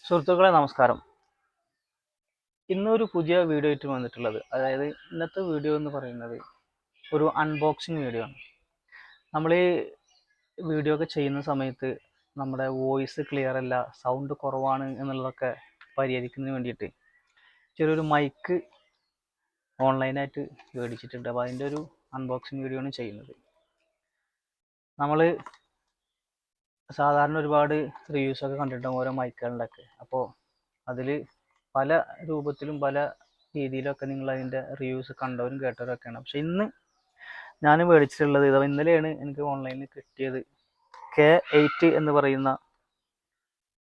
സുഹൃത്തുക്കളെ നമസ്കാരം. ഇന്നൊരു പുതിയ വീഡിയോ ആയിട്ട് വന്നിട്ടുള്ളത്, അതായത് ഇന്നത്തെ വീഡിയോ എന്ന് പറയുന്നത് ഒരു അൺബോക്സിങ് വീഡിയോ ആണ്. നമ്മൾ ഈ വീഡിയോ ഒക്കെ ചെയ്യുന്ന സമയത്ത് നമ്മുടെ വോയിസ് ക്ലിയർ അല്ല, സൗണ്ട് കുറവാണ് എന്നുള്ളതൊക്കെ പരിഹരിക്കുന്നതിന് വേണ്ടിയിട്ട് ചെറിയൊരു മൈക്ക് ഓൺലൈനായിട്ട് മേടിച്ചിട്ടുണ്ട്. അപ്പോൾ അതിൻ്റെ ഒരു അൺബോക്സിങ് വീഡിയോ ആണ് ചെയ്യുന്നത്. നമ്മൾ സാധാരണ ഒരുപാട് റിവ്യൂസൊക്കെ കണ്ടിട്ടുണ്ടാകും ഓരോ മൈക്കുകളിലൊക്കെ. അപ്പോൾ അതിൽ പല രൂപത്തിലും പല രീതിയിലൊക്കെ നിങ്ങൾ അതിൻ്റെ റിവ്യൂസ് കണ്ടവരും കേട്ടവരൊക്കെയാണ്. പക്ഷെ ഇന്ന് ഞാൻ മേടിച്ചിട്ടുള്ളത് ഇന്നലെയാണ് എനിക്ക് ഓൺലൈനിൽ കിട്ടിയത്. K8 എന്ന് പറയുന്ന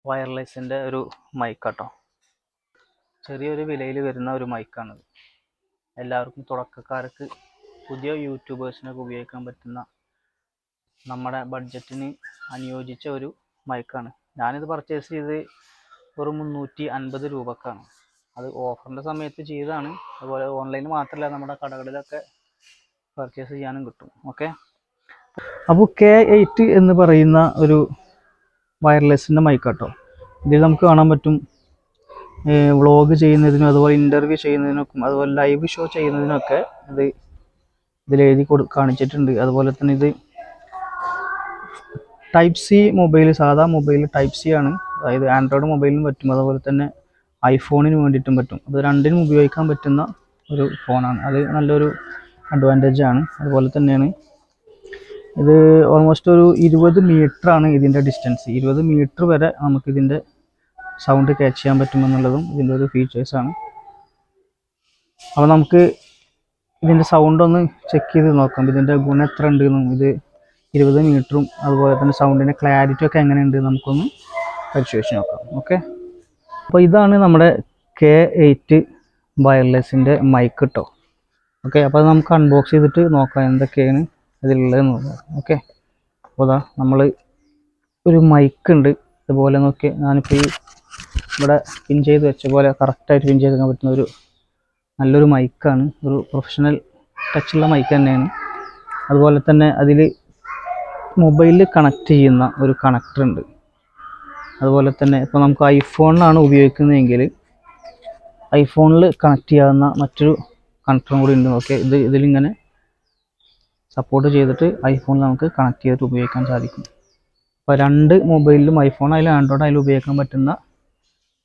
വയർലെസ്സിൻ്റെ ഒരു മൈക്കാട്ടോ. ചെറിയൊരു വിലയിൽ വരുന്ന ഒരു മൈക്കാണത്. എല്ലാവർക്കും തുടക്കക്കാർക്ക്, പുതിയ യൂട്യൂബേഴ്സിനൊക്കെ ഉപയോഗിക്കാൻ പറ്റുന്ന, നമ്മുടെ ബഡ്ജറ്റിന് അനുയോജിച്ച ഒരു മൈക്കാണ്. ഞാനിത് പർച്ചേസ് ചെയ്ത് ഒരു 350 രൂപക്കാണ്. അത് ഓഫറിൻ്റെ സമയത്ത് ചെയ്തതാണ്. അതുപോലെ ഓൺലൈനിൽ മാത്രമല്ല, നമ്മുടെ കടകളിലൊക്കെ പർച്ചേസ് ചെയ്യാനും കിട്ടും. ഓക്കെ, അപ്പോൾ K8 എന്ന് പറയുന്ന ഒരു വയർലെസ്സിൻ്റെ മൈക്കാട്ടോ. ഇതിൽ നമുക്ക് കാണാൻ പറ്റും വ്ളോഗ് ചെയ്യുന്നതിനും അതുപോലെ ഇൻ്റർവ്യൂ ചെയ്യുന്നതിനൊക്കെ അതുപോലെ ലൈവ് ഷോ ചെയ്യുന്നതിനൊക്കെ ഇതിൽ എഴുതി കാണിച്ചിട്ടുണ്ട്. അതുപോലെ തന്നെ ഇത് ടൈപ്പ് സി മൊബൈൽ, സാധാ മൊബൈൽ ടൈപ്പ് സി ആണ്. അതായത് ആൻഡ്രോയിഡ് മൊബൈലിനും പറ്റും, അതുപോലെ തന്നെ ഐഫോണിന് വേണ്ടിയിട്ടും പറ്റും. അത് രണ്ടിനും ഉപയോഗിക്കാൻ പറ്റുന്ന ഒരു ഫോണാണ്. അത് നല്ലൊരു അഡ്വാൻറ്റേജ് ആണ്. അതുപോലെ തന്നെയാണ് ഇത് ഓൾമോസ്റ്റ് ഒരു 20 മീറ്ററാണ് ഇതിൻ്റെ ഡിസ്റ്റൻസ്. 20 മീറ്റർ വരെ നമുക്കിതിൻ്റെ സൗണ്ട് ക്യാച്ച് ചെയ്യാൻ പറ്റുമെന്നുള്ളതും ഇതിൻ്റെ ഒരു ഫീച്ചേഴ്സാണ്. അപ്പോൾ നമുക്ക് ഇതിൻ്റെ സൗണ്ട് ഒന്ന് ചെക്ക് ചെയ്ത് നോക്കാം. ഇതിൻ്റെ ഗുണം എത്ര ഉണ്ടെന്നും, ഇത് 20 മീറ്ററും അതുപോലെ തന്നെ സൗണ്ടിൻ്റെ ക്ലാരിറ്റി ഒക്കെ എങ്ങനെയുണ്ട് നമുക്കൊന്ന് പരിശോധിച്ച് നോക്കാം. ഓക്കെ, അപ്പോൾ ഇതാണ് നമ്മുടെ K8 വയർലെസ്സിൻ്റെ മൈക്ക് കേട്ടോ. ഓക്കെ, അപ്പോൾ അത് നമുക്ക് അൺബോക്സ് ചെയ്തിട്ട് നോക്കാം എന്തൊക്കെയാണ് ഇതിലുള്ളതെന്ന് നോക്കാം. ഓക്കെ, അപ്പോൾ അതാ നമ്മൾ ഒരു മൈക്ക് ഉണ്ട്. ഇതുപോലെ നോക്കി ഞാനിപ്പോൾ ഈ ഇവിടെ പിൻ ചെയ്ത് വെച്ച പോലെ കറക്റ്റായിട്ട് പിൻ ചെയ്തെടുക്കാൻ പറ്റുന്ന ഒരു നല്ലൊരു മൈക്കാണ്. ഒരു പ്രൊഫഷണൽ ടച്ചുള്ള മൈക്ക് തന്നെയാണ്. അതുപോലെ തന്നെ അതിൽ മൊബൈലിൽ കണക്ട് ചെയ്യുന്ന ഒരു കണക്ടർ ഉണ്ട്. അതുപോലെ തന്നെ ഇപ്പോൾ നമുക്ക് ഐഫോണിലാണ് ഉപയോഗിക്കുന്നതെങ്കിൽ ഐഫോണിൽ കണക്ട് ചെയ്യാവുന്ന മറ്റൊരു കണക്ടറും കൂടി ഉണ്ട്. ഓക്കെ, ഇതിലിങ്ങനെ സപ്പോർട്ട് ചെയ്തിട്ട് ഐഫോണിൽ നമുക്ക് കണക്ട് ചെയ്തിട്ട് ഉപയോഗിക്കാൻ സാധിക്കും. അപ്പോൾ രണ്ട് മൊബൈലിലും, ഐഫോൺ ആയാലും ആൻഡ്രോയിഡ് ആയാലും ഉപയോഗിക്കാൻ പറ്റുന്ന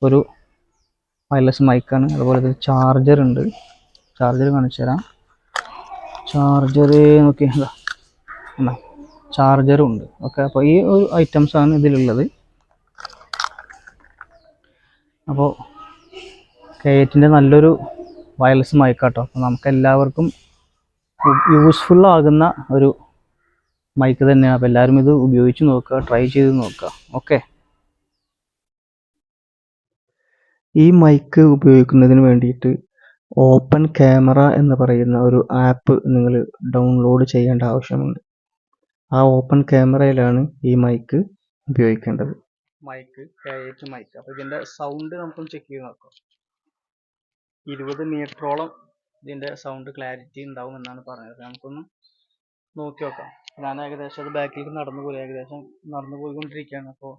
ഒരു വയർലെസ് മൈക്കാണ്. അതുപോലെ ഇത് ചാർജർ ഉണ്ട്. ചാർജർ കാണിച്ചു തരാം. ചാർജർ നോക്കി, എന്താ ചാർജറും ഉണ്ട്. ഓക്കെ, അപ്പോൾ ഈ ഒരു ഐറ്റംസാണ് ഇതിലുള്ളത്. അപ്പോൾ K8ൻ്റെ നല്ലൊരു വയർലെസ് മൈക്കാട്ടോ. അപ്പോൾ നമുക്ക് എല്ലാവർക്കും യൂസ്ഫുള്ളാകുന്ന ഒരു മൈക്ക് തന്നെയാണ്. അപ്പോൾ എല്ലാവരും ഇത് ഉപയോഗിച്ച് നോക്കുക, ട്രൈ ചെയ്ത് നോക്കുക. ഓക്കെ, ഈ മൈക്ക് ഉപയോഗിക്കുന്നതിന് വേണ്ടിയിട്ട് ഓപ്പൺ ക്യാമറ എന്ന് പറയുന്ന ഒരു ആപ്പ് നിങ്ങൾ ഡൗൺലോഡ് ചെയ്യേണ്ട ആവശ്യമുണ്ട്. ആ ഓപ്പൺ ക്യാമറയിലാണ് ഈ മൈക്ക് ഉപയോഗിക്കേണ്ടത്. Mic K8 mic. അപ്പോൾ ഇതിൻ്റെ സൗണ്ട് നമുക്കൊന്ന് ചെക്ക് ചെയ്ത് നോക്കാം. 20 മീറ്ററോളം ഇതിൻ്റെ സൗണ്ട് ക്ലാരിറ്റി ഉണ്ടാവും എന്നാണ് പറഞ്ഞത്. നമുക്കൊന്ന് നോക്കി നോക്കാം. ഞാൻ ഏകദേശം അത് ബാക്കിലേക്ക് നടന്നു പോയിക്കൊണ്ടിരിക്കുകയാണ്. അപ്പോൾ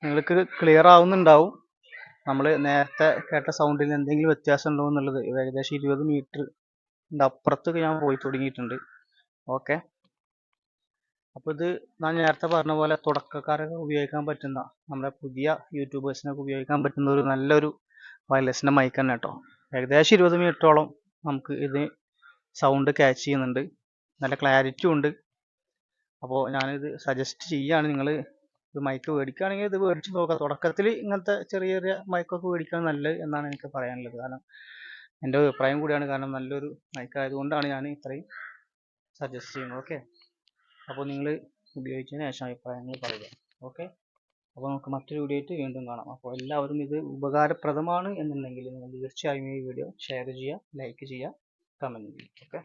നിങ്ങൾക്ക് ക്ലിയർ ആവുന്നുണ്ടാവും. നമ്മൾ നേരത്തെ കേട്ട സൗണ്ടിൽ എന്തെങ്കിലും വ്യത്യാസം ഉണ്ടോ എന്നുള്ളത്. ഏകദേശം 20 മീറ്ററിൻ്റെ അപ്പുറത്തൊക്കെ ഞാൻ പോയി തുടങ്ങിയിട്ടുണ്ട്. ഓക്കെ, അപ്പോൾ ഇത് ഞാൻ നേരത്തെ പറഞ്ഞ പോലെ തുടക്കക്കാരൊക്കെ ഉപയോഗിക്കാൻ പറ്റുന്ന, നമ്മുടെ പുതിയ യൂട്യൂബേഴ്സിനൊക്കെ ഉപയോഗിക്കാൻ പറ്റുന്ന ഒരു നല്ലൊരു വയർലെസ്സിൻ്റെ മൈക്ക് തന്നെ കേട്ടോ. ഏകദേശം 20 മീറ്ററോളം നമുക്ക് ഇത് സൗണ്ട് ക്യാച്ച് ചെയ്യുന്നുണ്ട്. നല്ല ക്ലാരിറ്റി ഉണ്ട്. അപ്പോൾ ഞാനിത് സജസ്റ്റ് ചെയ്യുകയാണ്. നിങ്ങൾ ഇത് മൈക്ക് മേടിക്കുകയാണെങ്കിൽ ഇത് മേടിച്ച് നോക്കാം. തുടക്കത്തിൽ ഇങ്ങനത്തെ ചെറിയ ചെറിയ മൈക്കൊക്കെ മേടിക്കുകയാണ് നല്ലത് എന്നാണ് എനിക്ക് പറയാനുള്ളത്. കാരണം എൻ്റെ അഭിപ്രായം കൂടിയാണ്. കാരണം നല്ലൊരു മൈക്ക് ആയതുകൊണ്ടാണ് ഞാൻ ഇത്രയും സജസ്റ്റ് ചെയ്യുന്നത്. ഓക്കെ, അപ്പോൾ നിങ്ങൾ ഉപയോഗിച്ചതിന് ശേഷം അഭിപ്രായങ്ങൾ പറയുക. ഓക്കെ, അപ്പോൾ നമുക്ക് മറ്റൊരു വീഡിയോ ആയിട്ട് വീണ്ടും കാണാം. അപ്പോൾ എല്ലാവരും ഇത് ഉപകാരപ്രദമാണ് എന്നുണ്ടെങ്കിൽ നിങ്ങൾ തീർച്ചയായും ഈ വീഡിയോ ഷെയർ ചെയ്യുക, ലൈക്ക് ചെയ്യുക, കമൻറ്റ് ചെയ്യുക. ഓക്കെ.